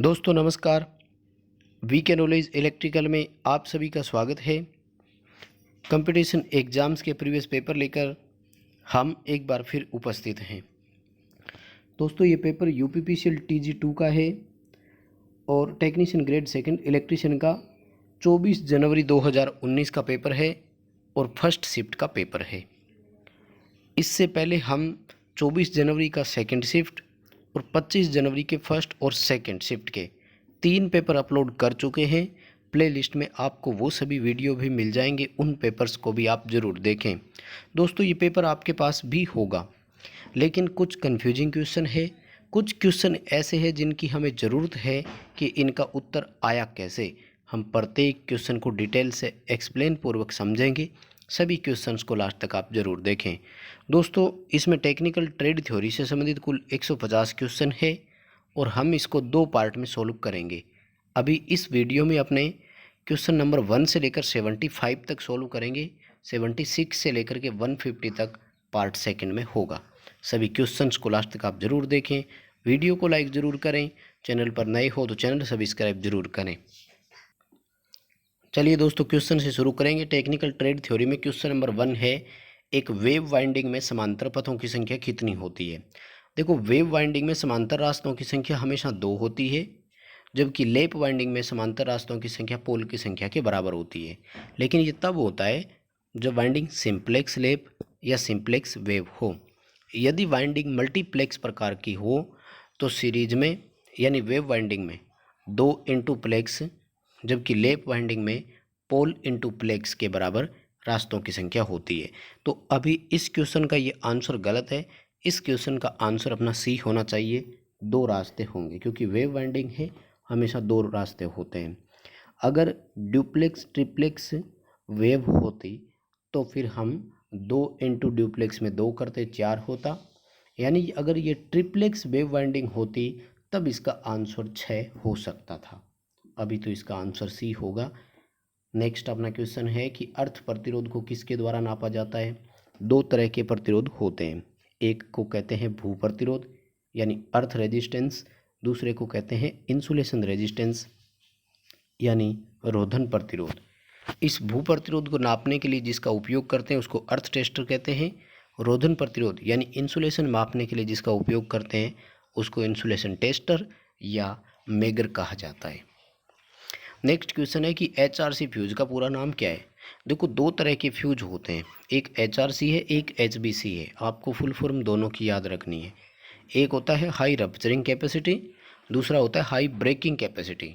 दोस्तों नमस्कार। वी के नॉलेज इलेक्ट्रिकल में आप सभी का स्वागत है। कंपटीशन एग्ज़ाम्स के प्रीवियस पेपर लेकर हम एक बार फिर उपस्थित हैं। दोस्तों ये पेपर यूपीपीसीएल TG2 का है और टेक्नीशियन ग्रेड सेकंड इलेक्ट्रीशियन का 24 जनवरी 2019 का पेपर है और फर्स्ट शिफ्ट का पेपर है। इससे पहले हम 24 जनवरी का सेकंड शिफ्ट और 25 जनवरी के फर्स्ट और सेकंड शिफ्ट के 3 पेपर अपलोड कर चुके हैं। प्लेलिस्ट में आपको वो सभी वीडियो भी मिल जाएंगे, उन पेपर्स को भी आप ज़रूर देखें। दोस्तों ये पेपर आपके पास भी होगा, लेकिन कुछ कन्फ्यूजिंग क्वेश्चन है, कुछ क्वेश्चन ऐसे हैं जिनकी हमें ज़रूरत है कि इनका उत्तर आया कैसे। हम प्रत्येक क्वेश्चन को डिटेल से एक्सप्लेन पूर्वक समझेंगे। सभी क्वेश्चंस को लास्ट तक आप ज़रूर देखें। दोस्तों इसमें टेक्निकल ट्रेड थ्योरी से संबंधित कुल 150 क्वेश्चन है और हम इसको 2 पार्ट में सॉल्व करेंगे। अभी इस वीडियो में अपने क्वेश्चन नंबर 1 से लेकर 75 तक सॉल्व करेंगे। 76 से लेकर के 150 तक पार्ट सेकंड में होगा। सभी क्वेश्चंस को लास्ट तक आप ज़रूर देखें। वीडियो को लाइक ज़रूर करें। चैनल पर नए हो तो चैनल सब्सक्राइब ज़रूर करें। चलिए दोस्तों क्वेश्चन से शुरू करेंगे। टेक्निकल ट्रेड थ्योरी में क्वेश्चन नंबर 1 है, एक वेव वाइंडिंग में समांतर पथों की संख्या कितनी होती है। देखो वेव वाइंडिंग में समांतर रास्तों की संख्या हमेशा 2 होती है, जबकि लैप वाइंडिंग में समांतर रास्तों की संख्या पोल की संख्या के बराबर होती है। लेकिन ये तब होता है जब वाइंडिंग सिंप्लेक्स लैप या सिंप्लेक्स वेव हो। यदि वाइंडिंग मल्टीप्लेक्स प्रकार की हो तो सीरीज में यानी वेव वाइंडिंग में 2 इंटू प्लेक्स, जबकि लैप वाइंडिंग में पोल इंटू प्लेक्स के बराबर रास्तों की संख्या होती है। तो अभी इस क्वेश्चन का ये आंसर गलत है। इस क्वेश्चन का आंसर अपना सी होना चाहिए। 2 रास्ते होंगे क्योंकि वेव वाइंडिंग है, हमेशा 2 रास्ते होते हैं। अगर ड्यूप्लेक्स ट्रिप्लेक्स वेव होती तो फिर हम 2 इंटू ड्यूप्लेक्स में 2 करते 4 होता। यानी अगर ये ट्रिप्लेक्स वेव वाइंडिंग होती तब इसका आंसर 6 हो सकता था। अभी तो इसका आंसर सी होगा। नेक्स्ट अपना क्वेश्चन है कि अर्थ प्रतिरोध को किसके द्वारा नापा जाता है। 2 तरह के प्रतिरोध होते हैं, एक को कहते हैं भू प्रतिरोध यानी अर्थ रेजिस्टेंस, दूसरे को कहते हैं इंसुलेशन रेजिस्टेंस यानी रोधन प्रतिरोध। इस भू प्रतिरोध को नापने के लिए जिसका उपयोग करते हैं उसको अर्थ टेस्टर कहते हैं। रोधन प्रतिरोध यानी इंसुलेशन मापने के लिए जिसका उपयोग करते हैं उसको इंसुलेशन टेस्टर या मेगर कहा जाता है। नेक्स्ट क्वेश्चन है कि HRC फ्यूज का पूरा नाम क्या है। देखो 2 तरह के फ्यूज होते हैं, एक HRC है, एक HBC है। आपको फुल फॉर्म दोनों की याद रखनी है। एक होता है हाई रप्चरिंग कैपेसिटी, दूसरा होता है high breaking capacity.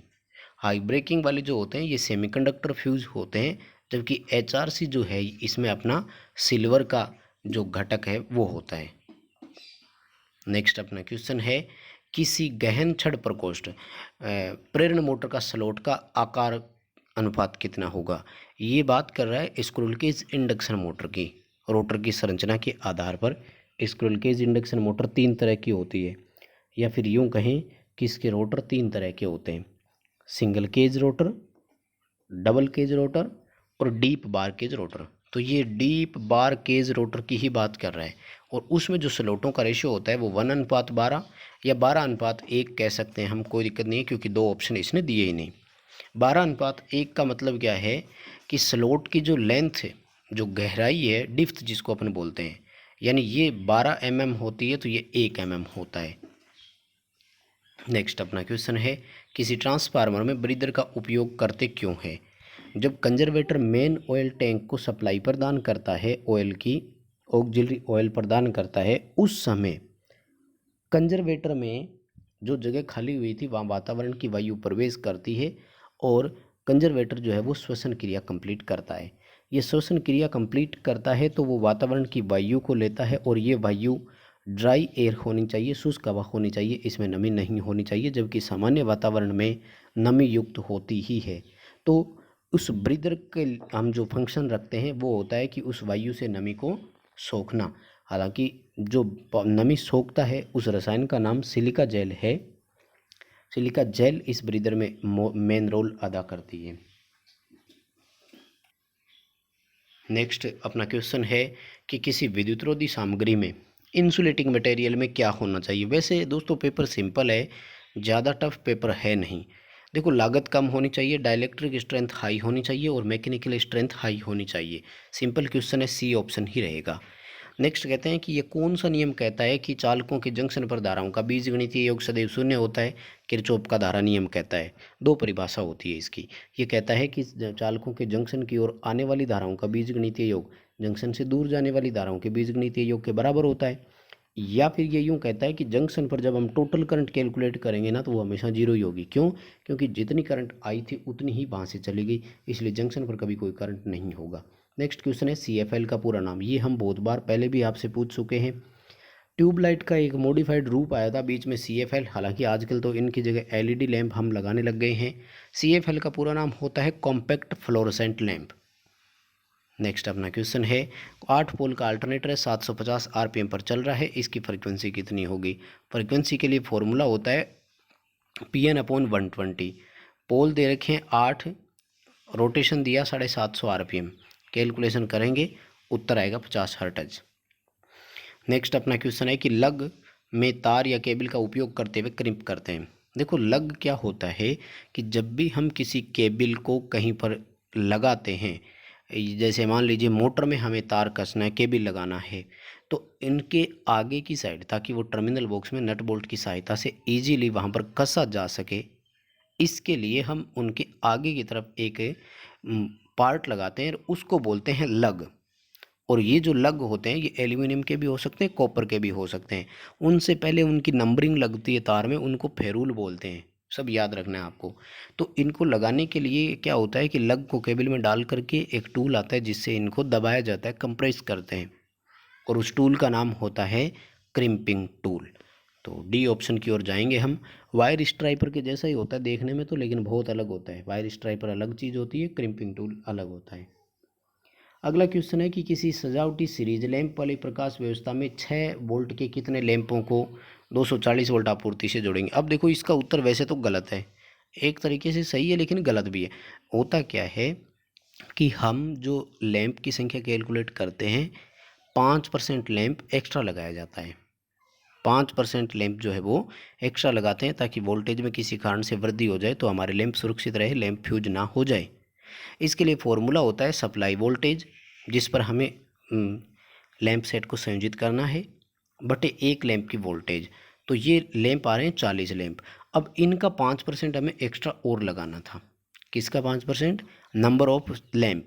High breaking वाले जो होते हैं ये सेमीकंडक्टर फ्यूज होते हैं, जबकि HRC जो है इसमें अपना सिल्वर का जो घटक है वो होता है। नेक्स्ट अपना क्वेश्चन है किसी गहन छड़ प्रकोष्ठ प्रेरण मोटर का स्लॉट का आकार अनुपात कितना होगा। ये बात कर रहा है स्क्रूल केज इंडक्शन मोटर की। रोटर की संरचना के आधार पर स्क्रूल केज इंडक्शन मोटर 3 तरह की होती है, या फिर यूं कहें कि इसके रोटर 3 तरह के होते हैं, single cage rotor, double cage rotor और डीप बार केज रोटर। तो ये डीप बार केज रोटर की ही बात कर रहा है और उसमें जो स्लॉटों का रेशियो होता है वो 1:12 या 12:1 कह सकते हैं हम, कोई दिक्कत नहीं है क्योंकि 2 ऑप्शन इसने दिए ही नहीं। 12:1 का मतलब क्या है कि स्लॉट की जो लेंथ है, जो गहराई है, डिप्थ जिसको अपन बोलते हैं, यानी ये 12 mm होती है तो ये 1 mm होता है। नेक्स्ट अपना क्वेश्चन है किसी ट्रांसफार्मर में ब्रीदर का उपयोग करते क्यों है। जब कंजर्वेटर मेन ऑयल टैंक को सप्लाई प्रदान करता है, ऑयल की ऑक्सिलरी ऑयल प्रदान करता है, उस समय कंजर्वेटर में जो जगह खाली हुई थी वहाँ वातावरण की वायु प्रवेश करती है और कंजर्वेटर जो है वो श्वसन क्रिया कंप्लीट करता है। ये श्वसन क्रिया कंप्लीट करता है तो वो वातावरण की वायु को लेता है और ये वायु ड्राई एयर होनी चाहिए, शुष्क हवा होनी चाहिए, इसमें नमी नहीं होनी चाहिए, जबकि सामान्य वातावरण में नमी युक्त होती ही है। तो उस ब्रीदर के हम जो फंक्शन रखते हैं वो होता है कि उस वायु से नमी को सोखना। हालांकि जो नमी सोखता है उस रसायन का नाम सिलिका जेल है। सिलिका जेल इस ब्रीदर में मेन रोल अदा करती है। नेक्स्ट अपना क्वेश्चन है कि किसी विद्युतरोधी सामग्री में इंसुलेटिंग मटेरियल में क्या होना चाहिए। वैसे दोस्तों पेपर सिंपल है, ज़्यादा टफ पेपर है नहीं। देखो लागत कम होनी चाहिए, डाइलेक्ट्रिक स्ट्रेंथ हाई होनी चाहिए और मैकेनिकल स्ट्रेंथ हाई होनी चाहिए। सिंपल क्वेश्चन है, सी ऑप्शन ही रहेगा। नेक्स्ट कहते हैं कि ये कौन सा नियम कहता है कि चालकों के जंक्शन पर धाराओं का बीजगणितीय योग सदैव शून्य होता है। किरचॉफ का धारा नियम कहता है। दो परिभाषा होती है इसकी। ये कहता है कि चालकों के जंक्शन की ओर आने वाली धाराओं का बीजगणितीय योग जंक्शन से दूर जाने वाली धाराओं के बीजगणितीय योग के बराबर होता है। या फिर ये यूँ कहता है कि जंक्शन पर जब हम टोटल करंट कैलकुलेट करेंगे ना तो वो हमेशा जीरो ही होगी। क्यों? क्योंकि जितनी करंट आई थी उतनी ही वहाँ से चली गई, इसलिए जंक्शन पर कभी कोई करंट नहीं होगा। नेक्स्ट क्वेश्चन है CFL का पूरा नाम। ये हम बहुत बार पहले भी आपसे पूछ चुके हैं। ट्यूबलाइट का एक मॉडिफाइड रूप आया था बीच में CFL, हालांकि आजकल तो इनकी जगह LED लैंप हम लगाने लग गए हैं। CFL का पूरा नाम होता है कॉम्पैक्ट फ्लोरोसेंट लैंप। नेक्स्ट अपना क्वेश्चन है, 8 पोल का अल्टरनेटर है, 750 RPM पर चल रहा है, इसकी फ्रीक्वेंसी कितनी होगी? फ्रीक्वेंसी के लिए फॉर्मूला होता है PN/120। पोल दे रखे हैं 8, रोटेशन दिया 750 RPM, कैलकुलेशन करेंगे उत्तर आएगा 50 हर्ट्ज। नेक्स्ट अपना क्वेश्चन है कि लग में तार या केबल का उपयोग करते हुए क्रिम्प करते हैं। देखो लग क्या होता है कि जब भी हम किसी केबल को कहीं पर लगाते हैं, जैसे मान लीजिए मोटर में हमें तार कसना है, केबल लगाना है, तो इनके आगे की साइड, ताकि वो टर्मिनल बॉक्स में नट बोल्ट की सहायता से इजीली वहाँ पर कसा जा सके, इसके लिए हम उनके आगे की तरफ एक पार्ट लगाते हैं, उसको बोलते हैं लग। और ये जो लग होते हैं ये एल्यूमिनियम के भी हो सकते हैं, कॉपर के भी हो सकते हैं। उनसे पहले उनकी नंबरिंग लगती है तार में, उनको फेरूल बोलते हैं, सब याद रखना है आपको। तो इनको लगाने के लिए क्या होता है कि लग को केबल में डाल करके एक टूल आता है जिससे इनको दबाया जाता है, कंप्रेस करते हैं, और उस टूल का नाम होता है क्रिम्पिंग टूल। तो डी ऑप्शन की ओर जाएंगे हम। वायर स्ट्राइपर के जैसा ही होता है देखने में तो, लेकिन बहुत अलग होता है। वायर स्ट्राइपर अलग चीज़ होती है, क्रिम्पिंग टूल अलग होता है। अगला क्वेश्चन है कि किसी सजावटी सीरीज लैंप वाली प्रकाश व्यवस्था में 6 वोल्ट के कितने लैंपों को 240 वोल्ट आपूर्ति से जोड़ेंगे? अब देखो इसका उत्तर वैसे तो गलत है, एक तरीके से सही है लेकिन गलत भी है। होता क्या है कि हम जो लैंप की संख्या कैलकुलेट करते हैं, 5% लैंप एक्स्ट्रा लगाया जाता है। 5% लैंप जो है वो एक्स्ट्रा लगाते हैं ताकि वोल्टेज में किसी कारण से वृद्धि हो जाए तो हमारे लैंप सुरक्षित रहे, लैंप फ्यूज ना हो जाए। इसके लिए फॉर्मूला होता है सप्लाई वोल्टेज, जिस पर हमें लैंप सेट को संयोजित करना है, बटे 1 लैंप की वोल्टेज। तो ये लैंप आ रहे हैं 40 लैंप। अब इनका 5% हमें एक्स्ट्रा और लगाना था। किसका 5%? Number of lamp.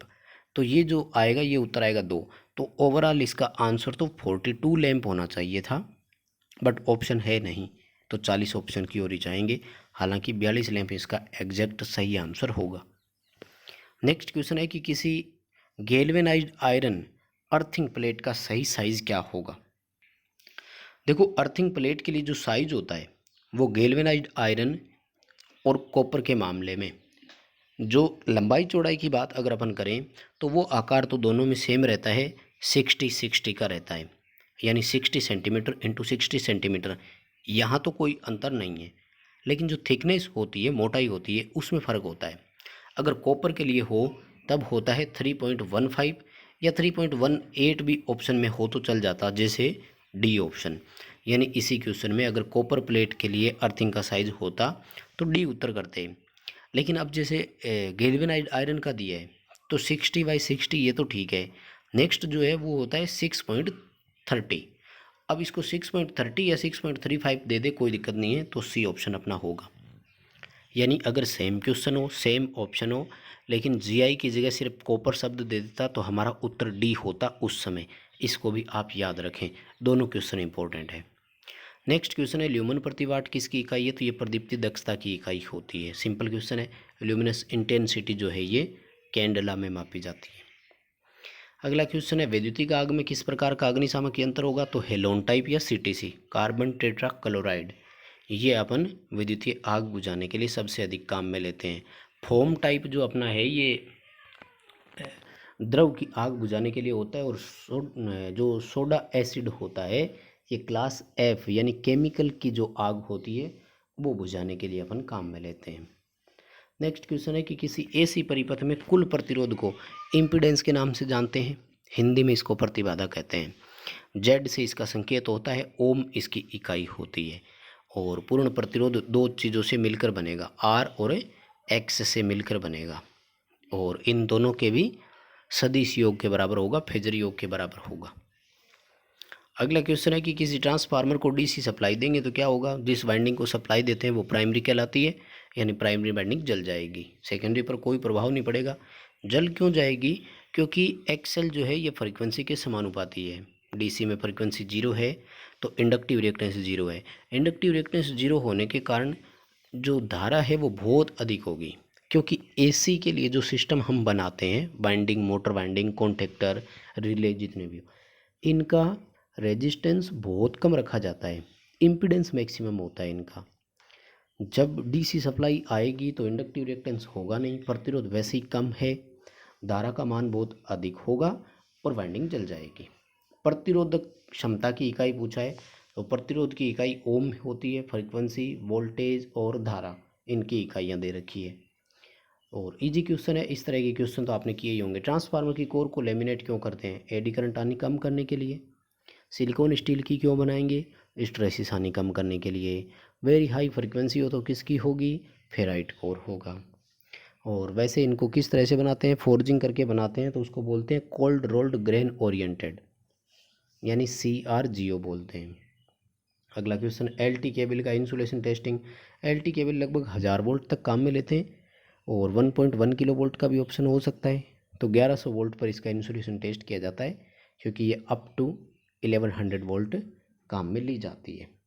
तो ये जो आएगा ये उत्तर आएगा 2। तो ओवरऑल इसका आंसर तो 42 लैंप होना चाहिए था, बट ऑप्शन है नहीं, तो 40 ऑप्शन की ओर ही जाएंगे। हालांकि 42 लैंप इसका एग्जैक्ट सही आंसर होगा। नेक्स्ट क्वेश्चन है कि किसी गैल्वेनाइज्ड आयरन अर्थिंग प्लेट का सही साइज क्या होगा? देखो अर्थिंग प्लेट के लिए जो साइज होता है वो गैल्वेनाइज्ड आयरन और कॉपर के मामले में, जो लंबाई चौड़ाई की बात अगर अपन करें तो वो आकार तो दोनों में सेम रहता है, 60-60 का रहता है, यानी 60 सेंटीमीटर इंटू 60 सेंटीमीटर। यहाँ तो कोई अंतर नहीं है, लेकिन जो थिकनेस होती है, मोटाई होती है, उसमें फ़र्क होता है। अगर कॉपर के लिए हो तब होता है 3.15 या 3.18 भी ऑप्शन में हो तो चल जाता, जैसे डी ऑप्शन। यानी इसी क्वेश्चन में अगर कॉपर प्लेट के लिए अर्थिंग का साइज होता तो डी उत्तर करते हैं। लेकिन अब जैसे गैल्वेनाइज्ड आयरन का दिया है तो 60/60 ये तो ठीक है। नेक्स्ट जो है वो होता है 6.30। अब इसको 6.30 या 6.35 दे दे, कोई दिक्कत नहीं है, तो सी ऑप्शन अपना होगा। यानी अगर सेम क्वेश्चन हो, सेम ऑप्शन हो, लेकिन जीआई की जगह सिर्फ कॉपर शब्द दे देता तो हमारा उत्तर डी होता उस समय। इसको भी आप याद रखें, दोनों क्वेश्चन इंपॉर्टेंट है। नेक्स्ट क्वेश्चन है ल्यूमन प्रति वाट किसकी इकाई है? तो ये प्रदीप्ति दक्षता की इकाई होती है। सिंपल क्वेश्चन है। ल्यूमिनस इंटेंसिटी जो है ये कैंडला में मापी जाती है। अगला क्वेश्चन है वैद्युतिक आग में किस प्रकार का अग्निशामक यंत्र होगा? तो हेलोन टाइप या CTC, कार्बन टेट्रा क्लोराइड। ये अपन विद्युतीय आग बुझाने के लिए सबसे अधिक काम में लेते हैं। फोम टाइप जो अपना है ये द्रव की आग बुझाने के लिए होता है, और जो सोडा एसिड होता है ये क्लास F यानी केमिकल की जो आग होती है वो बुझाने के लिए अपन काम में लेते हैं। नेक्स्ट क्वेश्चन है कि किसी AC परिपथ में कुल प्रतिरोध को इम्पीडेंस के नाम से जानते हैं, हिंदी में इसको प्रतिबाधा कहते हैं। Z से इसका संकेत होता है ओम, इसकी इकाई होती है। और पूर्ण प्रतिरोध दो चीज़ों से मिलकर बनेगा, आर और एक्स से मिलकर बनेगा, और इन दोनों के भी सदिश योग के बराबर होगा, फेजर योग के बराबर होगा। अगला क्वेश्चन है कि किसी ट्रांसफार्मर को डीसी सप्लाई देंगे तो क्या होगा। जिस वाइंडिंग को सप्लाई देते हैं वो प्राइमरी कहलाती है, यानी प्राइमरी वाइंडिंग जल जाएगी, सेकेंडरी पर कोई प्रभाव नहीं पड़ेगा। जल क्यों जाएगी, क्योंकि एक्सएल जो है ये फ्रीक्वेंसी के समानुपाती है। डीसी में फ्रीक्वेंसी 0 है तो इंडक्टिव रिएक्टेंस 0 है। इंडक्टिव रिएक्टेंस 0 होने के कारण जो धारा है वो बहुत अधिक होगी, क्योंकि एसी के लिए जो सिस्टम हम बनाते हैं, winding, motor winding, contactor, relay, जितने भी, इनका रेजिस्टेंस बहुत कम रखा जाता है, इम्पीडेंस मैक्सिमम होता है इनका। जब डीसी सप्लाई आएगी तो इंडक्टिव रिएक्टेंस होगा नहीं, प्रतिरोध वैसे ही कम है, धारा का मान बहुत अधिक होगा और वाइंडिंग जल जाएगी। प्रतिरोधक क्षमता की इकाई पूछा है तो प्रतिरोध की इकाई ओम होती है, फ्रीक्वेंसी, वोल्टेज और धारा, इनकी इकाइयाँ दे रखी है। और इजी क्वेश्चन है, इस तरह के क्वेश्चन तो आपने किए ही होंगे। ट्रांसफार्मर की कोर को लेमिनेट क्यों करते हैं, एडी करंट हानि कम करने के लिए। सिलिकॉन स्टील की क्यों बनाएंगे, स्ट्रेसिस हानि कम करने के लिए। वेरी हाई फ्रीक्वेंसी हो तो किसकी होगी, फेराइट कोर होगा। और वैसे इनको किस तरह से बनाते हैं, फोर्जिंग करके बनाते हैं, तो उसको बोलते हैं कोल्ड रोल्ड ग्रेन ओरिएंटेड, यानी CRGO बोलते हैं। अगला क्वेश्चन, LT केबल का इंसुलेशन टेस्टिंग। LT केबल लगभग 1000 वोल्ट तक काम में लेते हैं और 1.1 किलो वोल्ट का भी ऑप्शन हो सकता है, तो 1100 वोल्ट पर इसका इंसुलेशन टेस्ट किया जाता है, क्योंकि ये अप टू 1100 वोल्ट काम में ली जाती है।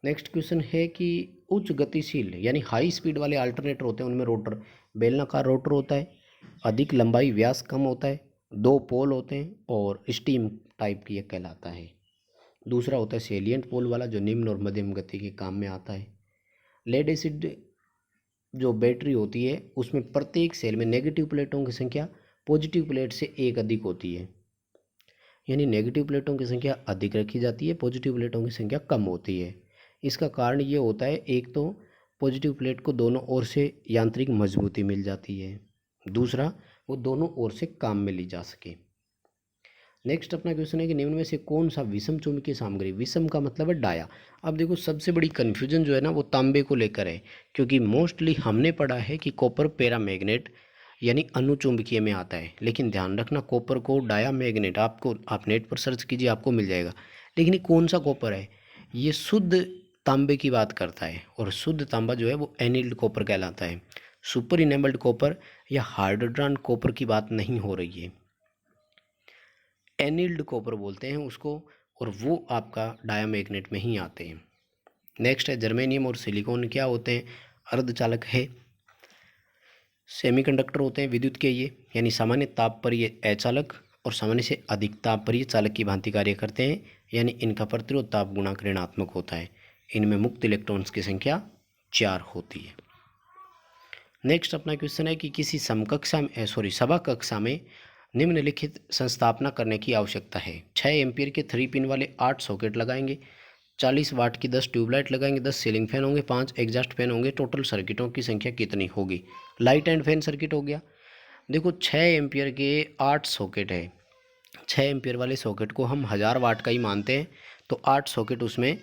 नेक्स्ट क्वेश्चन है कि उच्च गतिशील यानी हाई स्पीड वाले अल्टरनेटर होते हैं, उनमें रोटर, बेलनाकार रोटर होता है, अधिक लंबाई, व्यास कम होता है, 2 पोल होते हैं और स्टीम टाइप की यह कहलाता है। दूसरा होता है सेलिएंट पोल वाला, जो निम्न और मध्यम गति के काम में आता है। लेड एसिड जो बैटरी होती है उसमें प्रत्येक सेल में नेगेटिव प्लेटों की संख्या पॉजिटिव प्लेट से एक अधिक होती है, यानी नेगेटिव प्लेटों की संख्या अधिक रखी जाती है, पॉजिटिव प्लेटों की संख्या कम होती है। इसका कारण ये होता है, एक तो पॉजिटिव प्लेट को दोनों ओर से यांत्रिक मजबूती मिल जाती है, दूसरा वो दोनों ओर से काम में ली जा सके। नेक्स्ट अपना क्वेश्चन है कि निम्न में से कौन सा विषम चुंबकीय सामग्री, विषम का मतलब है डाया। अब देखो सबसे बड़ी कन्फ्यूजन जो है ना वो तांबे को लेकर है, क्योंकि मोस्टली हमने पढ़ा है कि कॉपर पैरामैग्नेट यानी अनुचुंबकीय में आता है, लेकिन ध्यान रखना कॉपर को डाया मैग्नेट, आपको आप नेट पर सर्च कीजिए आपको मिल जाएगा। लेकिन ये कौन सा कॉपर है, ये शुद्ध तांबे की बात करता है, और शुद्ध तांबा जो है वो एनिल्ड कॉपर कहलाता है। सुपर इनेबल्ड कॉपर या हार्डड्रान कॉपर की बात नहीं हो रही है, एनिल्ड कॉपर बोलते हैं उसको, और वो आपका डायामैग्नेट में ही आते हैं। नेक्स्ट है जर्मेनियम और सिलिकॉन क्या होते हैं, अर्धचालक है, सेमीकंडक्टर होते हैं विद्युत के ये, यानी सामान्य ताप पर ये अचालक और सामान्य से अधिक ताप पर ये चालक की भांति कार्य करते हैं, यानी इनका प्रतिरोध ताप गुणांक ऋणात्मक होता है। इनमें मुक्त इलेक्ट्रॉन्स की संख्या 4 होती है। नेक्स्ट अपना क्वेश्चन है कि किसी सभा कक्षा में निम्नलिखित संस्थापना करने की आवश्यकता है। 6 एम्पियर के 3 पिन वाले 8 सॉकेट लगाएंगे, 40 वाट की 10 ट्यूबलाइट लगाएंगे, 10 सीलिंग फैन होंगे, 5 एग्जॉस्ट फैन होंगे। टोटल सर्किटों की संख्या कितनी होगी। लाइट एंड फैन सर्किट हो गया। देखो 6 एम्पियर के 8 सॉकेट है, 6 एम्पियर वाले सॉकेट को हम 1000 वाट का ही मानते हैं, तो 8 सॉकेट उसमें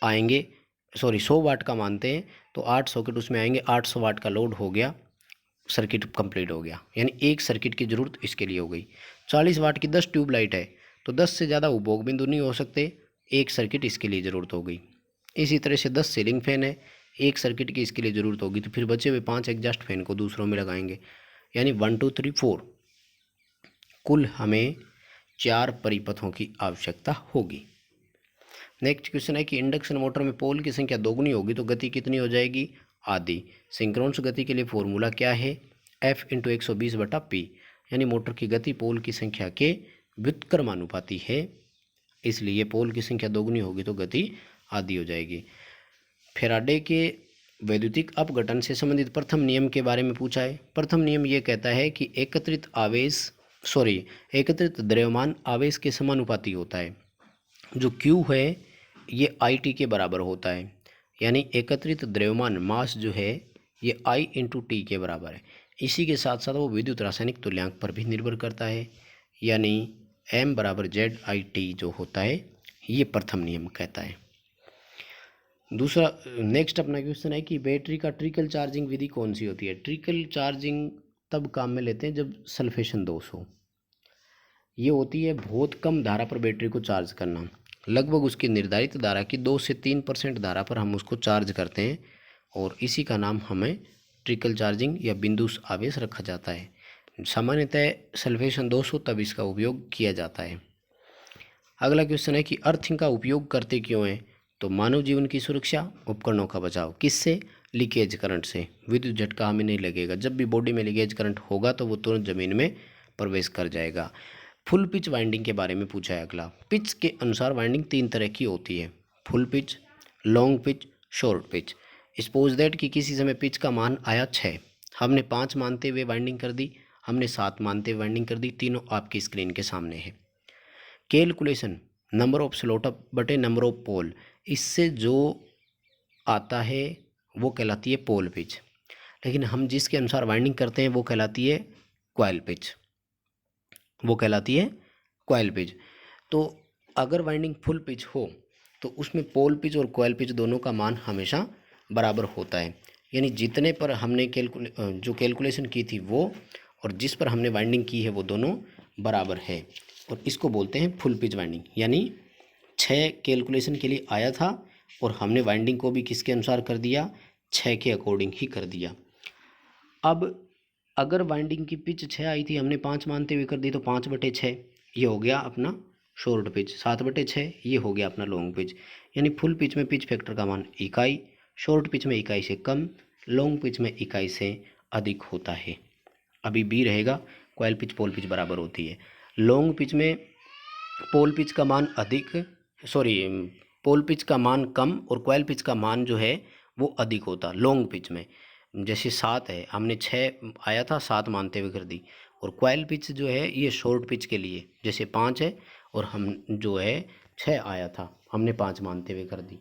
आएंगे, 100 वाट का मानते हैं तो 8 सॉकेट उसमें आएंगे, 800 वाट का लोड हो गया, सर्किट कंप्लीट हो गया, यानी एक सर्किट की ज़रूरत इसके लिए हो गई। 40 वाट की 10 ट्यूबलाइट है तो 10 से ज़्यादा उपभोग बिंदु नहीं हो सकते, एक सर्किट इसके लिए ज़रूरत हो गई। इसी तरह से 10 सीलिंग फैन है, एक सर्किट की इसके लिए ज़रूरत होगी, तो फिर बचे हुए 5 एग्जॉस्ट फैन को दूसरों में लगाएंगे, यानी 1 2 3 4, कुल हमें 4 परिपथों की आवश्यकता होगी। नेक्स्ट क्वेश्चन है कि इंडक्शन मोटर में पोल की संख्या दोगुनी होगी तो गति कितनी हो जाएगी, आधी। सिंक्रोनस गति के लिए फॉर्मूला क्या है, F × 120/P, यानी मोटर की गति पोल की संख्या के व्युत्क्रमानुपाती है, इसलिए पोल की संख्या दोगुनी होगी तो गति आधी हो जाएगी। फैराडे के वैद्युतिक अपघटन से संबंधित प्रथम नियम के बारे में पूछा है। प्रथम नियम ये कहता है कि एकत्रित द्रव्यमान आवेश के समानुपाती होता है। जो Q है ये IT के बराबर होता है, यानी एकत्रित द्रव्यमान मास जो है ये I × T के बराबर है। इसी के साथ साथ वो विद्युत रासायनिक तुल्यांक पर भी निर्भर करता है, यानी M = ZIT जो होता है, ये प्रथम नियम कहता है। दूसरा नेक्स्ट अपना क्वेश्चन है कि बैटरी का ट्रिकल चार्जिंग विधि कौन सी होती है। ट्रिकल चार्जिंग तब काम में लेते हैं जब सल्फेशन दोष हो। ये होती है बहुत कम धारा पर बैटरी को चार्ज करना, लगभग उसकी निर्धारित धारा की 2 से 3% धारा पर हम उसको चार्ज करते हैं और इसी का नाम हमें ट्रिकल चार्जिंग या बिंदु आवेश रखा जाता है। सामान्यतः सल्फेशन दोष हो तब इसका उपयोग किया जाता है। अगला क्वेश्चन है कि अर्थिंग का उपयोग करते क्यों है। तो मानव जीवन की सुरक्षा, उपकरणों का बचाव। किससे? लीकेज करंट से। विद्युत झटका हमें नहीं लगेगा, जब भी बॉडी में लीकेज करंट होगा तो वो तुरंत जमीन में प्रवेश कर जाएगा। फुल पिच वाइंडिंग के बारे में पूछा है। अगला, पिच के अनुसार वाइंडिंग 3 तरह की होती है, full pitch, long pitch, short pitch. Suppose that कि किसी समय पिच का मान आया 6, हमने 5 मानते हुए वाइंडिंग कर दी, हमने 7 मानते हुए वाइंडिंग कर दी, तीनों आपकी स्क्रीन के सामने है। कैलकुलेशन नंबर ऑफ स्लॉट बटे नंबर ऑफ पोल, इससे जो आता है वो कहलाती है पोल पिच, लेकिन हम जिसके अनुसार वाइंडिंग करते हैं वो कहलाती है कॉइल पिच, वो कहलाती है कॉइल पिच। तो अगर वाइंडिंग फुल पिच हो तो उसमें पोल पिच और कॉइल पिच दोनों का मान हमेशा बराबर होता है, यानी जितने पर हमने जो कैलकुलेशन की थी वो और जिस पर हमने वाइंडिंग की है वो दोनों बराबर है, और इसको बोलते हैं फुल पिच वाइंडिंग। यानी 6 कैलकुलेशन के लिए आया था और हमने वाइंडिंग को भी किसके अनुसार कर दिया, 6 के अकॉर्डिंग ही कर दिया। अब अगर वाइंडिंग की पिच 6 आई थी, हमने 5 मानते हुए कर दी, तो 5/6 ये हो गया अपना शॉर्ट पिच, 7/6 ये हो गया अपना लॉन्ग पिच। यानी फुल पिच में पिच फैक्टर का मान इकाई, शॉर्ट पिच में इकाई से कम, लॉन्ग पिच में इकाई से अधिक होता है। अभी बी रहेगा, कॉइल पिच पोल पिच बराबर होती है। लॉन्ग पिच में पोल पिच का मान अधिक, सॉरी, पोल पिच का मान कम और कॉइल पिच का मान जो है वो अधिक होता लॉन्ग पिच में। जैसे 7 है, हमने 6 आया था 7 मानते हुए कर दी, और कॉइल पिच जो है ये शॉर्ट पिच के लिए, जैसे 5 है और हम जो है 6 आया था, हमने 5 मानते हुए कर दी।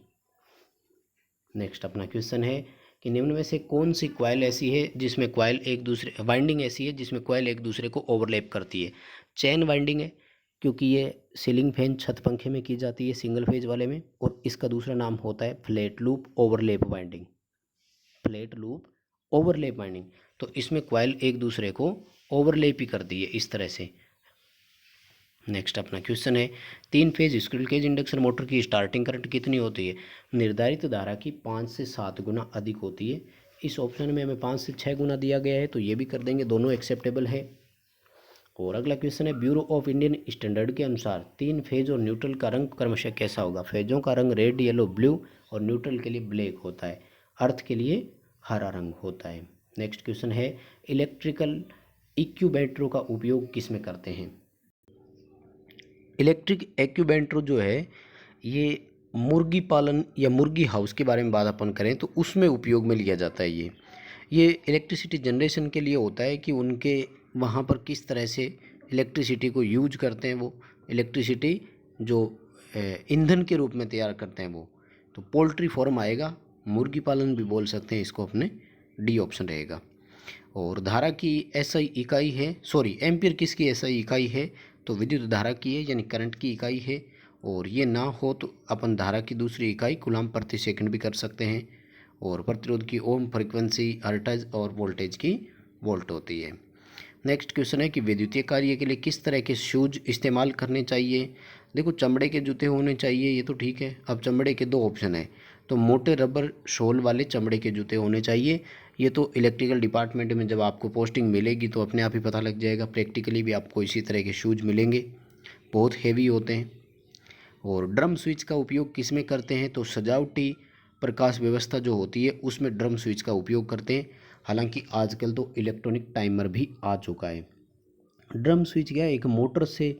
नेक्स्ट अपना क्वेश्चन है कि निम्न में से कौन सी कॉइल ऐसी है जिसमें कॉइल एक दूसरे, वाइंडिंग ऐसी है जिसमें कॉइल एक दूसरे को ओवरलैप करती है। चेन वाइंडिंग है, क्योंकि ये सीलिंग फैन छत पंखे में की जाती है सिंगल फेज वाले में, और इसका दूसरा नाम होता है flat loop overlap winding, flat loop overlap winding. तो इसमें कॉइल एक दूसरे को ओवरलैप ही करती है इस तरह से। नेक्स्ट अपना क्वेश्चन है 3 phase squirrel cage induction motor की स्टार्टिंग करंट कितनी होती है। निर्धारित धारा की 5 से 7 गुना अधिक होती है। इस ऑप्शन में हमें 5 से 6 गुना दिया गया है, तो ये भी कर देंगे, दोनों एक्सेप्टेबल है। और अगला क्वेश्चन है ब्यूरो ऑफ इंडियन स्टैंडर्ड के अनुसार 3 फेज और न्यूट्रल का रंग क्रमशः कैसा होगा। फेजों का रंग रेड, येलो, ब्लू और न्यूट्रल के लिए ब्लैक होता है, अर्थ के लिए हरा रंग होता है। नेक्स्ट क्वेश्चन है इलेक्ट्रिकल इक्यूबैटरों का उपयोग किस में करते हैं। इलेक्ट्रिक एक्यूबेंटर जो है ये मुर्गी पालन या मुर्गी हाउस के बारे में बात अपन करें तो उसमें उपयोग में लिया जाता है। ये इलेक्ट्रिसिटी जनरेशन के लिए होता है कि उनके वहाँ पर किस तरह से इलेक्ट्रिसिटी को यूज करते हैं, वो इलेक्ट्रिसिटी जो ईंधन के रूप में तैयार करते हैं वो। तो पोल्ट्री फार्म आएगा, मुर्गी पालन भी बोल सकते हैं इसको, अपने डी ऑप्शन रहेगा। और धारा की एसआई इकाई है, सॉरी एम्पियर किसकी एसआई इकाई है, तो विद्युत धारा की है, यानी करंट की इकाई है। और ये ना हो तो अपन धारा की दूसरी इकाई कूलम प्रति सेकंड भी कर सकते हैं। और प्रतिरोध की ओम, फ्रीक्वेंसी हर्ट्ज और वोल्टेज की वोल्ट होती है। नेक्स्ट क्वेश्चन है कि विद्युतीय कार्य के लिए किस तरह के शूज इस्तेमाल करने चाहिए। देखो चमड़े के जूते होने चाहिए, ये तो ठीक है। अब चमड़े के 2 ऑप्शन है, तो मोटे रबर शोल वाले चमड़े के जूते होने चाहिए। ये तो इलेक्ट्रिकल डिपार्टमेंट में जब आपको पोस्टिंग मिलेगी तो अपने आप ही पता लग जाएगा, प्रैक्टिकली भी आपको इसी तरह के शूज मिलेंगे, बहुत हेवी होते हैं। और ड्रम स्विच का उपयोग किस में करते हैं, तो सजावटी प्रकाश व्यवस्था जो होती है उसमें ड्रम स्विच का उपयोग करते हैं। हालांकि आजकल तो इलेक्ट्रॉनिक टाइमर भी आ चुका है। ड्रम स्विच क्या है, एक मोटर से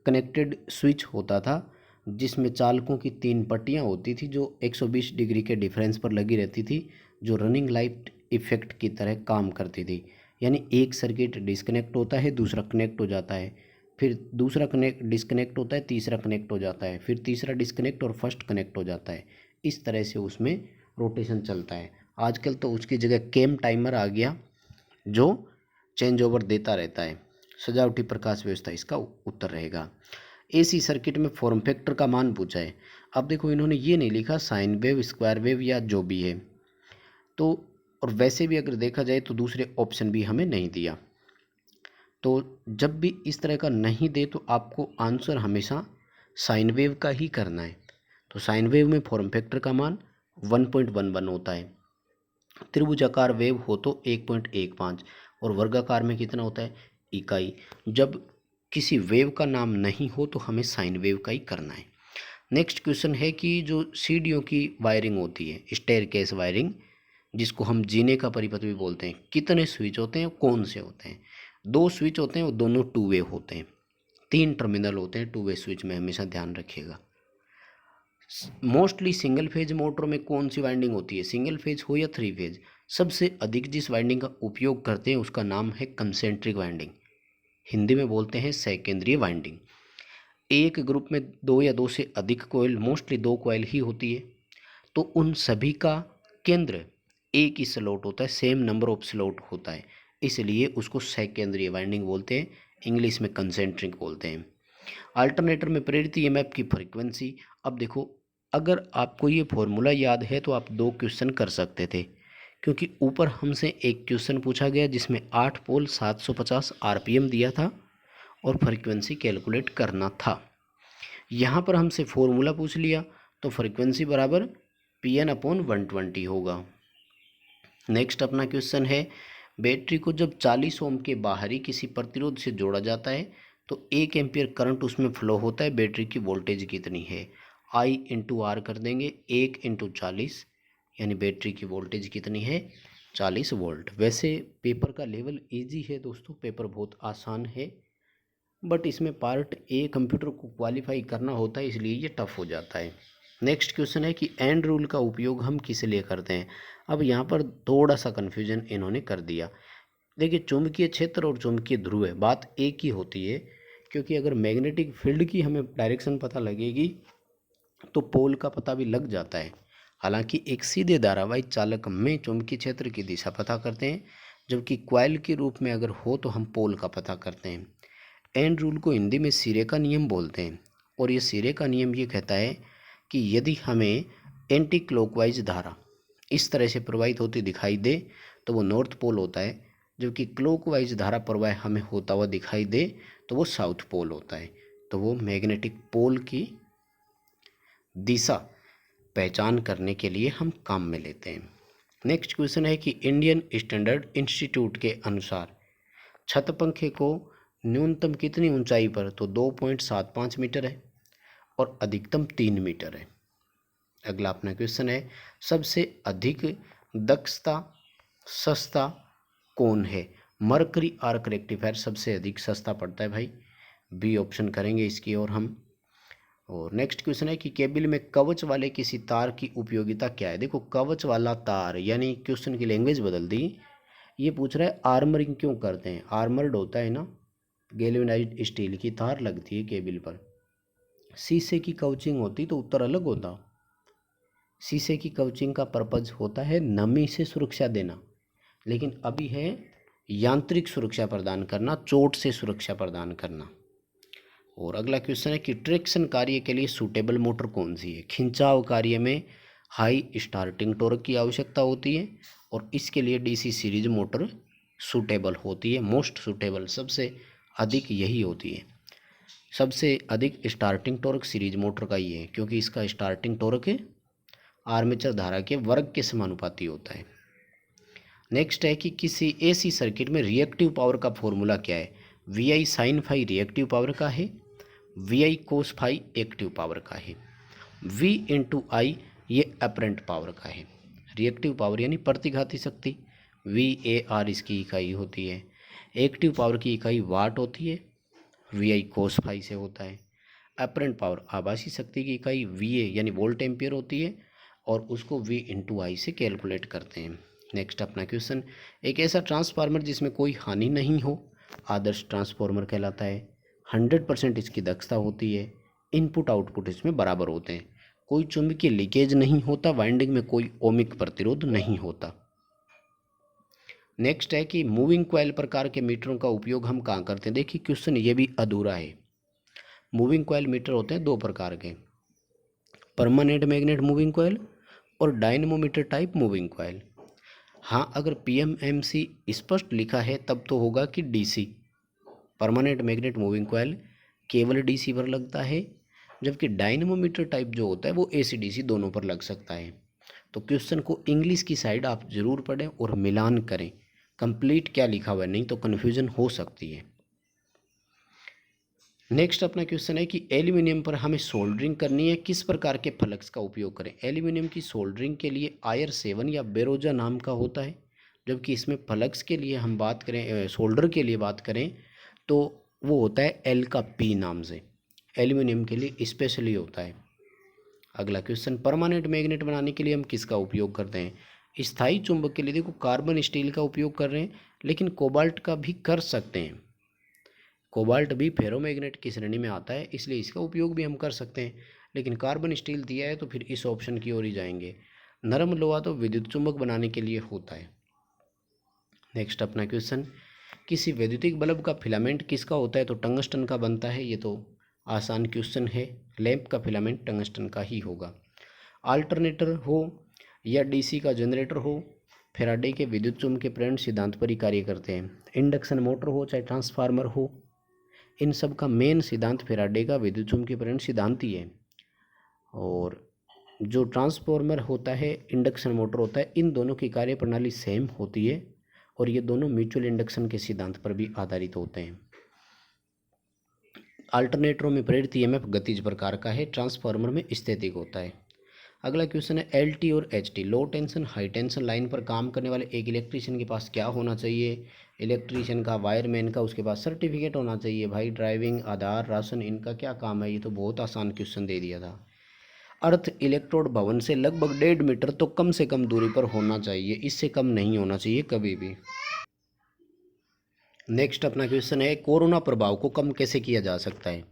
कनेक्टेड स्विच होता था जिसमें चालकों की 3 पट्टियाँ होती थी जो 120 डिग्री के डिफरेंस पर लगी रहती थी, जो रनिंग लाइट इफेक्ट की तरह काम करती थी। यानी एक सर्किट डिस्कनेक्ट होता है, दूसरा कनेक्ट हो जाता है, फिर दूसरा डिस्कनेक्ट होता है, तीसरा कनेक्ट हो जाता है, फिर तीसरा डिस्कनेक्ट और फर्स्ट कनेक्ट हो जाता है। इस तरह से उसमें रोटेशन चलता है। आजकल तो उसकी जगह केम टाइमर आ गया जो चेंज ओवर देता रहता है। सजावटी प्रकाश व्यवस्था इसका उत्तर रहेगा। एसी सर्किट में फॉर्म फैक्टर का मान पूछा है। अब देखो इन्होंने ये नहीं लिखा साइन वेव, स्क्वायर वेव या जो भी है, तो और वैसे भी अगर देखा जाए तो दूसरे ऑप्शन भी हमें नहीं दिया। तो जब भी इस तरह का नहीं दे तो आपको आंसर हमेशा साइन वेव का ही करना है। तो साइन वेव में फॉर्म फैक्टर का मान 1.11 होता है, त्रिभुजाकार वेव हो तो 1.15, और वर्गाकार में कितना होता है, इकाई। जब किसी वेव का नाम नहीं हो तो हमें साइन वेव का ही करना है। नेक्स्ट क्वेश्चन है कि जो सीढ़ियों की वायरिंग होती है, स्टेयरकेस वायरिंग, जिसको हम जीने का परिपथ भी बोलते हैं, कितने स्विच होते हैं, कौन से होते हैं? 2 स्विच होते हैं, वो दोनों टू वे होते हैं। 3 टर्मिनल होते हैं टू वे स्विच में, हमेशा ध्यान रखिएगा। मोस्टली सिंगल फेज मोटर में कौन सी वाइंडिंग होती है, सिंगल फेज हो या 3 फेज? सबसे अधिक जिस वाइंडिंग का उपयोग करते हैं उसका नाम है कंसेंट्रिक वाइंडिंग, हिंदी में बोलते हैं सकेंद्रीय वाइंडिंग। एक ग्रुप में 2 या 2 से अधिक कोयल, मोस्टली 2 कोयल ही होती है, तो उन सभी का केंद्र एक ही स्लॉट होता है, सेम नंबर ऑफ स्लॉट होता है, इसलिए उसको सकेंद्रीय वाइंडिंग बोलते हैं, इंग्लिश में कंसेंट्रिक बोलते हैं। अल्टरनेटर में प्रेरित ईएमएफ की फ्रीक्वेंसी, अब देखो अगर आपको ये फॉर्मूला याद है तो आप 2 क्वेश्चन कर सकते थे, क्योंकि ऊपर हमसे एक क्वेश्चन पूछा गया जिसमें 8 पोल 750 आरपीएम दिया था और फ्रीक्वेंसी कैलकुलेट करना था। यहाँ पर हमसे फॉर्मूला पूछ लिया तो फ्रीक्वेंसी बराबर Pn/120 होगा। नेक्स्ट अपना क्वेश्चन है, बैटरी को जब 40 ओम के बाहरी किसी प्रतिरोध से जोड़ा जाता है तो 1 एम्पियर करंट उसमें फ्लो होता है, बैटरी की वोल्टेज कितनी है? I इंटू आर कर देंगे, 1 इंटू 40, यानी बैटरी की वोल्टेज कितनी है, 40 वोल्ट। वैसे पेपर का लेवल इजी है दोस्तों, पेपर बहुत आसान है, बट इसमें पार्ट ए कंप्यूटर को क्वालिफाई करना होता है, इसलिए ये टफ हो जाता है। नेक्स्ट क्वेश्चन है कि एंड रूल का उपयोग हम किस लिए करते हैं? अब यहाँ पर थोड़ा सा कन्फ्यूजन इन्होंने कर दिया। देखिए चुंबकीय क्षेत्र और चुंबकीय ध्रुव है, बात एक ही होती है, क्योंकि अगर मैग्नेटिक फील्ड की हमें डायरेक्शन पता लगेगी तो पोल का पता भी लग जाता है। हालांकि एक सीधे धारावाहिक चालक में चुंबकीय क्षेत्र की दिशा पता करते हैं, जबकि क्वाइल के रूप में अगर हो तो हम पोल का पता करते हैं। एंड रूल को हिंदी में सिरे का नियम बोलते हैं, और ये सिरे का नियम ये कहता है कि यदि हमें एंटी क्लॉकवाइज धारा इस तरह से प्रवाहित होती दिखाई दे तो वो नॉर्थ पोल होता है, जबकि क्लॉकवाइज धारा प्रवाह हमें होता हुआ दिखाई दे तो वो साउथ पोल होता है। तो वो मैग्नेटिक पोल की दिशा पहचान करने के लिए हम काम में लेते हैं। नेक्स्ट क्वेश्चन है कि इंडियन स्टैंडर्ड इंस्टीट्यूट के अनुसार छत पंखे को न्यूनतम कितनी ऊंचाई पर, तो 2.75 मीटर है और अधिकतम 3 मीटर है। अगला अपना क्वेश्चन है, सबसे अधिक दक्षता सस्ता कौन है? मरकरी आर्क रेक्टिफायर सबसे अधिक सस्ता पड़ता है भाई, बी ऑप्शन करेंगे इसकी और हम। और नेक्स्ट क्वेश्चन है कि केबल में कवच वाले किसी तार की उपयोगिता क्या है? देखो कवच वाला तार, यानी क्वेश्चन की लैंग्वेज बदल दी, ये पूछ रहा है आर्मरिंग क्यों करते हैं, आर्मर्ड होता है ना, गैल्वेनाइज्ड स्टील की तार लगती है केबल पर। शीशे की कवचिंग होती तो उत्तर अलग होता। शीशे की कवचिंग का पर्पज होता है नमी से सुरक्षा देना, लेकिन अभी है यांत्रिक सुरक्षा प्रदान करना, चोट से सुरक्षा प्रदान करना। और अगला क्वेश्चन है कि ट्रैक्शन कार्य के लिए सूटेबल मोटर कौन सी है? खिंचाव कार्य में हाई स्टार्टिंग टॉर्क की आवश्यकता होती है और इसके लिए डीसी सीरीज मोटर सूटेबल होती है, मोस्ट सूटेबल, सबसे अधिक यही होती है। सबसे अधिक स्टार्टिंग टॉर्क सीरीज मोटर का ही है, क्योंकि इसका स्टार्टिंग टॉर्क आर्मेचर धारा के वर्ग के समानुपाती होता है। नेक्स्ट है कि किसी एसी सर्किट में रिएक्टिव पावर का फॉर्मूला क्या है? V I sine phi reactive power का है, V I cos phi active power का है, वी इंटू आई ये अपरेंट पावर का है। रिएक्टिव पावर यानी प्रतिघाती शक्ति, वी ए आर इसकी इकाई होती है। एक्टिव पावर की इकाई वाट होती है, वी आई कोस फाई से होता है। अपरेंट पावर आभासी शक्ति की इकाई वी ए यानी वोल्ट एम्पियर होती है, और उसको वी इंटू आई से कैलकुलेट करते हैं। नेक्स्ट अपना क्वेश्चन, एक ऐसा ट्रांसफार्मर जिसमें कोई हानि नहीं हो आदर्श ट्रांसफार्मर कहलाता है। 100% इसकी दक्षता होती है, इनपुट आउटपुट इसमें बराबर होते हैं, कोई चुंबकीय लीकेज नहीं होता, वाइंडिंग में कोई ओमिक प्रतिरोध नहीं होता। नेक्स्ट है कि मूविंग कॉइल प्रकार के मीटरों का उपयोग हम कहाँ करते हैं? देखिए क्वेश्चन ये भी अधूरा है। मूविंग कॉइल मीटर होते हैं 2 प्रकार के, परमानेंट मैग्नेट मूविंग कॉयल और डायनेमोमीटर टाइप मूविंग कॉयल। हाँ, अगर पीएमएमसी स्पष्ट लिखा है तब तो होगा कि DC, permanent magnet moving coil केवल डीसी पर लगता है, जबकि डायनेमोमीटर टाइप जो होता है वो एसी डीसी दोनों पर लग सकता है। तो क्वेश्चन को इंग्लिश की साइड आप जरूर पढ़ें और मिलान करें, कंप्लीट क्या लिखा हुआ है, नहीं तो कन्फ्यूजन हो सकती है। नेक्स्ट अपना क्वेश्चन है कि एल्यूमिनियम पर हमें सोल्डरिंग करनी है, किस प्रकार के फ्लक्स का उपयोग करें। एल्यूमिनियम की सोल्डरिंग के लिए आयर 7 या बेरोजा नाम का होता है, जबकि इसमें फ्लक्स के लिए हम बात करें, सोल्डर के लिए बात करें तो वो होता है एल का पी नाम से, एल्यूमिनियम के लिए स्पेशली होता है। अगला क्वेश्चन, परमानेंट मैग्नेट बनाने के लिए हम किसका उपयोग करते हैं। स्थायी चुंबक के लिए देखो कार्बन स्टील का उपयोग कर रहे हैं, लेकिन कोबाल्ट का भी कर सकते हैं। कोबाल्ट भी फेरोमैग्नेट की श्रेणी में आता है, इसलिए इसका उपयोग भी हम कर सकते हैं, लेकिन कार्बन स्टील दिया है तो फिर इस ऑप्शन की ओर ही जाएंगे। नरम लोहा तो विद्युत चुंबक बनाने के लिए होता है। नेक्स्ट अपना क्वेश्चन, किसी वैद्युतिक बल्ब का फिलामेंट किसका होता है, तो टंगस्टन का बनता है। ये तो आसान क्वेश्चन है, लैंप का फिलामेंट टंगस्टन का ही होगा। अल्टरनेटर हो या डीसी का जनरेटर हो, फैराडे के विद्युत चुम्बकीय प्रेरण सिद्धांत पर ही कार्य करते हैं। इंडक्शन मोटर हो चाहे ट्रांसफार्मर हो, इन सब का मेन सिद्धांत फैराडे का विद्युत चुम्बकीय प्रेरण सिद्धांत ही है। और जो ट्रांसफार्मर होता है, इंडक्शन मोटर होता है, इन दोनों की कार्य प्रणाली सेम होती है और ये दोनों म्यूचुअल इंडक्शन के सिद्धांत पर भी आधारित होते हैं। अल्टरनेटरों में प्रेरित ईएमएफ गतिज प्रकार का है, ट्रांसफार्मर में स्थैतिक होता है। अगला क्वेश्चन है, एलटी और एचटी लो टेंशन हाई टेंशन लाइन पर काम करने वाले एक इलेक्ट्रीशियन के पास क्या होना चाहिए। इलेक्ट्रीशियन का, वायरमैन का, उसके पास सर्टिफिकेट होना चाहिए। भाई ड्राइविंग, आधार, राशन, इनका क्या काम है। ये तो बहुत आसान क्वेश्चन दे दिया था। अर्थ इलेक्ट्रोड भवन से लगभग 1.5 मीटर तो कम से कम दूरी पर होना चाहिए, इससे कम नहीं होना चाहिए कभी भी। नेक्स्ट अपना क्वेश्चन है, कोरोना प्रभाव को कम कैसे किया जा सकता है।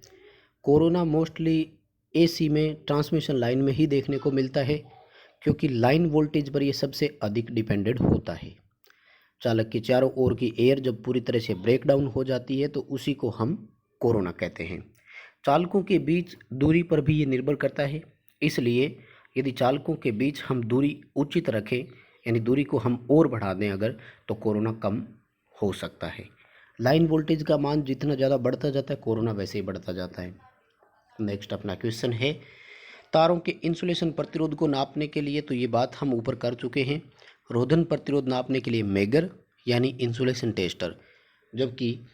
कोरोना मोस्टली एसी में ट्रांसमिशन लाइन में ही देखने को मिलता है, क्योंकि लाइन वोल्टेज पर यह सबसे अधिक डिपेंडेंट होता है। चालक के चारों ओर की एयर जब पूरी तरह से ब्रेक डाउन हो जाती है तो उसी को हम कोरोना कहते हैं। चालकों के बीच दूरी पर भी ये निर्भर करता है, इसलिए यदि चालकों के बीच हम दूरी उचित रखें, यानी दूरी को हम और बढ़ा दें अगर, तो कोरोना कम हो सकता है। लाइन वोल्टेज का मान जितना ज़्यादा बढ़ता जाता है, कोरोना वैसे ही बढ़ता जाता है। नेक्स्ट अपना क्वेश्चन है, तारों के इंसुलेशन प्रतिरोध को नापने के लिए, तो ये बात हम ऊपर कर चुके हैं। रोधन प्रतिरोध नापने के लिए मेगर यानी इंसुलेशन टेस्टर, जबकि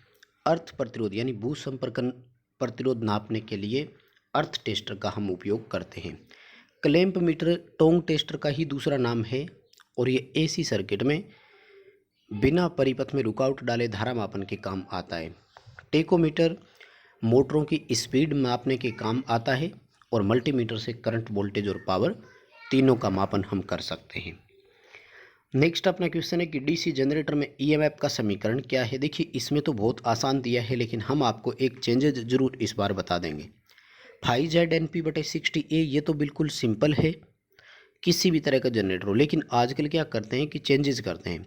अर्थ प्रतिरोध यानी भू संपर्कन प्रतिरोध नापने के लिए अर्थ टेस्टर का हम उपयोग करते हैं। क्लैंप मीटर टोंग टेस्टर का ही दूसरा नाम है और ये एसी सर्किट में बिना परिपथ में रुकावट डाले धारा मापन के काम आता है। टेकोमीटर मोटरों की स्पीड मापने के काम आता है और मल्टीमीटर से करंट, वोल्टेज और पावर तीनों का मापन हम कर सकते हैं। नेक्स्ट अपना क्वेश्चन है कि डीसी जनरेटर में ईएमएफ का समीकरण क्या है। देखिए इसमें तो बहुत आसान दिया है, लेकिन हम आपको एक चेंजेज जरूर इस बार बता देंगे। 5ZNP/60A ये तो बिल्कुल सिंपल है, किसी भी तरह का जनरेटर हो, लेकिन आजकल क्या करते हैं कि चेंजेस करते हैं।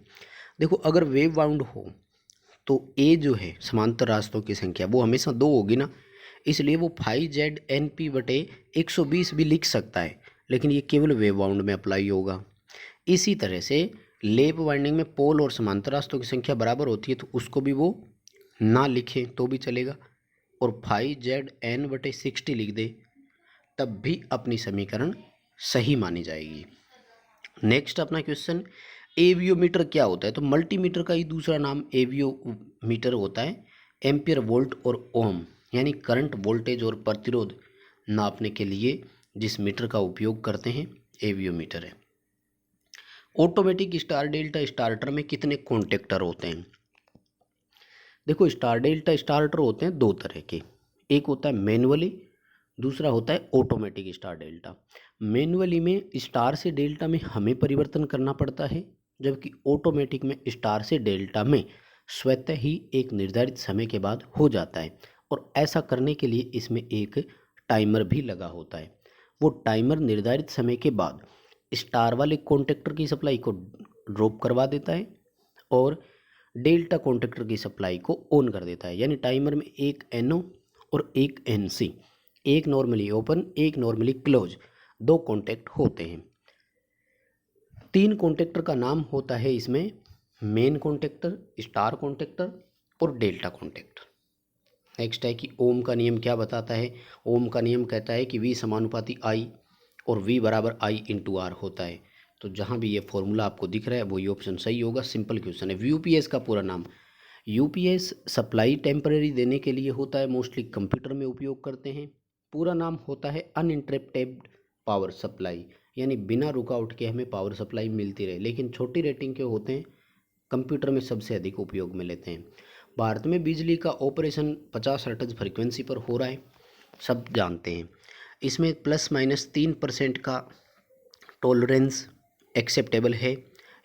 देखो अगर वेव बाउंड हो तो ए जो है समांतर रास्तों की संख्या वो हमेशा 2 होगी ना, इसलिए वो 5ZNP/120 भी लिख सकता है, लेकिन ये केवल वेव बाउंड में अप्लाई होगा। इसी तरह से लेप वाइंडिंग में पोल और समांतर रास्तों की संख्या बराबर होती है, तो उसको भी वो ना लिखे तो भी चलेगा और 5ZN/60 लिख दे, तब भी अपनी समीकरण सही मानी जाएगी। नेक्स्ट अपना क्वेश्चन, एवियोमीटर क्या होता है। तो मल्टीमीटर का ही दूसरा नाम एवियोमीटर होता है। एम्पियर, वोल्ट और ओम यानी करंट, वोल्टेज और प्रतिरोध नापने के लिए जिस मीटर का उपयोग करते हैं, एवियोमीटर है। ऑटोमेटिक स्टार डेल्टा स्टार्टर में कितने कॉन्टेक्टर होते हैं। देखो स्टार डेल्टा स्टार्टर होते हैं 2 तरह के, एक होता है मैनुअली, दूसरा होता है ऑटोमेटिक स्टार डेल्टा। मैनुअली में स्टार से डेल्टा में हमें परिवर्तन करना पड़ता है, जबकि ऑटोमेटिक में स्टार से डेल्टा में स्वतः ही एक निर्धारित समय के बाद हो जाता है। और ऐसा करने के लिए इसमें एक टाइमर भी लगा होता है। वो टाइमर निर्धारित समय के बाद स्टार वाले कॉन्टेक्टर की सप्लाई को ड्रॉप करवा देता है और डेल्टा कॉन्टेक्टर की सप्लाई को ऑन कर देता है। यानी टाइमर में एक NO और एक NC, एक नॉर्मली ओपन, एक नॉर्मली क्लोज, दो कॉन्टैक्ट होते हैं। तीन कॉन्टैक्टर का नाम होता है इसमें मेन कॉन्टैक्टर, स्टार कॉन्टैक्टर और डेल्टा कॉन्टैक्टर। नेक्स्ट है कि ओम का नियम क्या बताता है। ओम का नियम कहता है कि V समानुपाती I और V बराबर I इंटू R होता है। तो जहाँ भी ये फॉर्मूला आपको दिख रहा है वही ऑप्शन सही होगा। सिंपल क्वेश्चन है। यूपीएस का पूरा नाम, यूपीएस सप्लाई टेम्परेरी देने के लिए होता है, मोस्टली कंप्यूटर में उपयोग करते हैं। पूरा नाम होता है अनइंटरप्टेड पावर सप्लाई, यानी बिना रुकावट के हमें पावर सप्लाई मिलती रहे। लेकिन छोटी रेटिंग के होते हैं, कंप्यूटर में सबसे अधिक उपयोग में लेते हैं। भारत में बिजली का ऑपरेशन 50 हर्ट्ज फ्रीक्वेंसी पर हो रहा है, सब जानते हैं। इसमें ±3% का टॉलरेंस एक्सेप्टेबल है,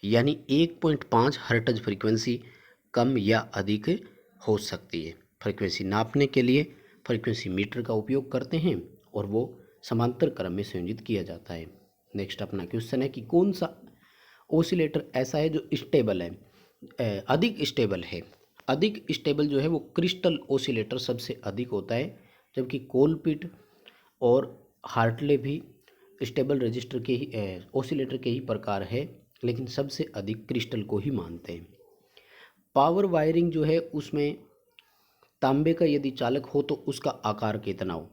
यानी 1.5 हर्ट्ज फ्रीक्वेंसी कम या अधिक हो सकती है। फ्रीक्वेंसी नापने के लिए फ्रीक्वेंसी मीटर का उपयोग करते हैं और वो समांतर क्रम में संयोजित किया जाता है। नेक्स्ट अपना क्वेश्चन है कि कौन सा ओसिलेटर ऐसा है जो स्टेबल है, अधिक स्टेबल है। अधिक स्टेबल जो है वो क्रिस्टल ओसिलेटर सबसे अधिक होता है, जबकि कोलपिट और हार्टले भी स्टेबल रजिस्टर के ही ओसिलेटर के ही प्रकार है, लेकिन सबसे अधिक क्रिस्टल को ही मानते हैं। पावर वायरिंग जो है उसमें तांबे का यदि चालक हो तो उसका आकार कितना हो।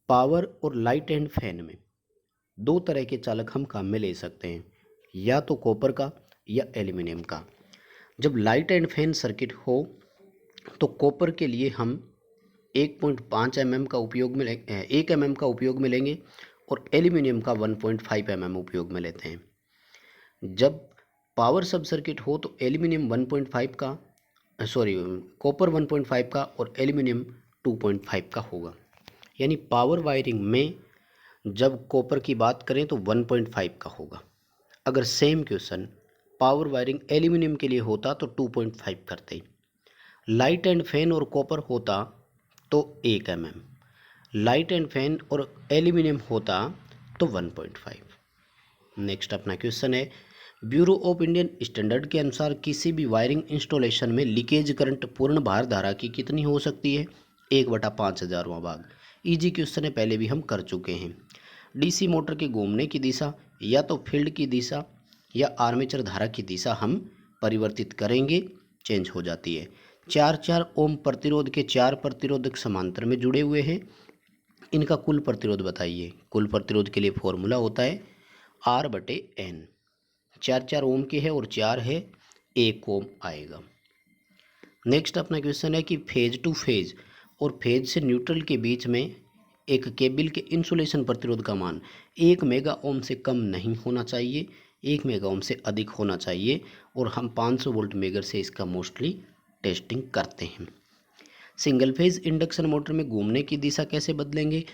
पावर और लाइट एंड फैन में दो तरह के चालक हम काम में ले सकते हैं, या तो कॉपर का या एल्यूमिनियम का। जब लाइट एंड फैन सर्किट हो तो कॉपर के लिए हम 1.5 mm का उपयोग में 1 mm का उपयोग में लेंगे और एल्यूमिनियम का 1.5 mm उपयोग में लेते हैं। जब पावर सब सर्किट हो तो एल्यूमिनियम 1.5 का कॉपर 1.5 का और एल्यूमिनियम 2.5 का होगा। यानी पावर वायरिंग में जब कॉपर की बात करें तो 1.5 का होगा। अगर same question power wiring aluminium के लिए होता तो 2.5 करते। लाइट एंड फैन और कॉपर होता तो 1 mm, लाइट एंड फैन और एल्यूमिनियम होता तो 1.5। नेक्स्ट अपना क्वेश्चन है, ब्यूरो ऑफ इंडियन स्टैंडर्ड के अनुसार किसी भी वायरिंग इंस्टॉलेशन में लीकेज करंट पूर्ण भार धारा की कितनी हो सकती है। 1/5000वां भाग। इजी क्वेश्चन है, पहले भी हम कर चुके हैं। डीसी मोटर के घूमने की दिशा या तो फील्ड की दिशा या आर्मेचर धारा की दिशा हम परिवर्तित करेंगे, चेंज हो जाती है। 4 ओम प्रतिरोध के 4 प्रतिरोधक समांतर में जुड़े हुए हैं, इनका कुल प्रतिरोध बताइए। कुल प्रतिरोध के लिए फॉर्मूला होता है R/N। 4 ओम के है और 4 है, 1 ओम आएगा। नेक्स्ट अपना क्वेश्चन है कि फेज टू फेज और फेज से न्यूट्रल के बीच में एक केबल के इंसुलेशन प्रतिरोध का मान 1 मेगा ओम से कम नहीं होना चाहिए, 1 मेगा ओम से अधिक होना चाहिए, और हम 500 वोल्ट मेगर से इसका मोस्टली टेस्टिंग करते हैं। सिंगल फेज इंडक्शन मोटर में घूमने की दिशा कैसे बदलेंगे,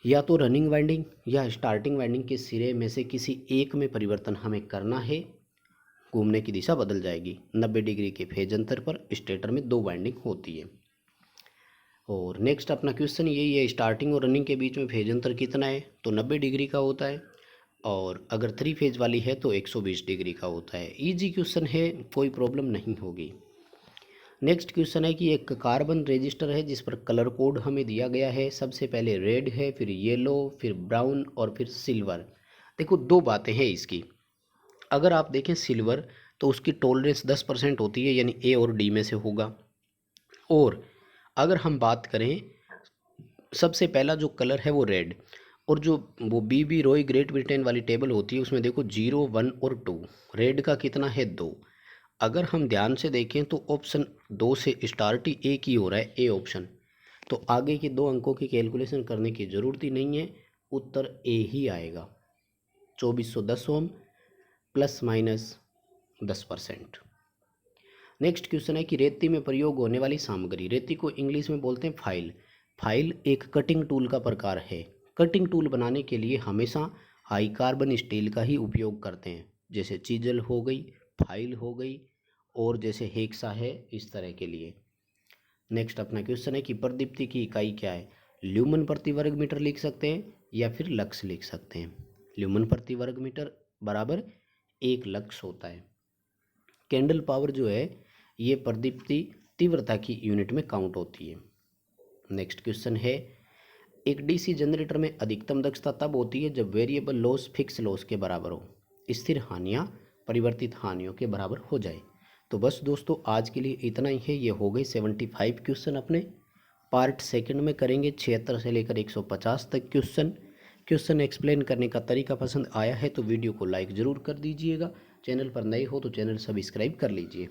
या तो रनिंग वाइंडिंग या स्टार्टिंग वाइंडिंग के सिरे में से किसी एक में परिवर्तन हमें करना है, घूमने की दिशा बदल जाएगी। 90 डिग्री के फेज अंतर पर स्टेटर में 2 वाइंडिंग होती है। और नेक्स्ट अपना क्वेश्चन यही है, स्टार्टिंग और रनिंग के बीच में फेज अंतर कितना है, तो 90 डिग्री का होता है, और अगर 3 फेज वाली है तो 120 डिग्री का होता है। इजी क्वेश्चन है, कोई प्रॉब्लम नहीं होगी। नेक्स्ट क्वेश्चन है कि एक कार्बन रजिस्टर है जिस पर कलर कोड हमें दिया गया है। सबसे पहले रेड है, फिर येलो, फिर ब्राउन और फिर सिल्वर। देखो दो बातें हैं इसकी। अगर आप देखें सिल्वर तो उसकी टॉलरेंस 10% होती है, यानी ए और डी में से होगा। और अगर हम बात करें, सबसे पहला जो कलर है वो रेड, और जो वो बीबी रॉय ग्रेट ब्रिटेन वाली टेबल होती है उसमें देखो 0, 1 और 2, रेड का कितना है 2। अगर हम ध्यान से देखें तो ऑप्शन 2 से स्टार्ट ही एक ही हो रहा है, ए ऑप्शन। तो आगे के 2 अंकों की कैलकुलेशन करने की ज़रूरत ही नहीं है, उत्तर ए ही आएगा। 2410 ओम ±10%। नेक्स्ट क्वेश्चन है कि रेती में प्रयोग होने वाली सामग्री, रेती को इंग्लिश में बोलते हैं फाइल। फाइल एक कटिंग टूल का प्रकार है। कटिंग टूल बनाने के लिए हमेशा हाई कार्बन स्टील का ही उपयोग करते हैं, जैसे चीजल हो गई, फाइल हो गई, और जैसे हेक्सा है, इस तरह के लिए। नेक्स्ट अपना क्वेश्चन है कि प्रदीप्ति की इकाई क्या है। ल्यूमन प्रति वर्ग मीटर लिख सकते हैं या फिर लक्स लिख सकते हैं। ल्यूमन प्रति वर्ग मीटर बराबर 1 लक्स होता है। कैंडल पावर जो है ये प्रदीप्ति तीव्रता की यूनिट में काउंट होती है। नेक्स्ट क्वेश्चन है, एक डीसी जनरेटर में अधिकतम दक्षता तब होती है जब वेरिएबल लॉस फिक्स लॉस के बराबर हो, स्थिर हानियाँ परिवर्तित हानियों के बराबर हो जाए। तो बस दोस्तों आज के लिए इतना ही है। ये हो गए 75 क्वेश्चन। अपने पार्ट सेकंड में करेंगे 76 से लेकर 150 तक क्वेश्चन एक्सप्लेन करने का तरीका पसंद आया है तो वीडियो को लाइक ज़रूर कर दीजिएगा। चैनल पर नए हो तो चैनल सब्सक्राइब कर लीजिए।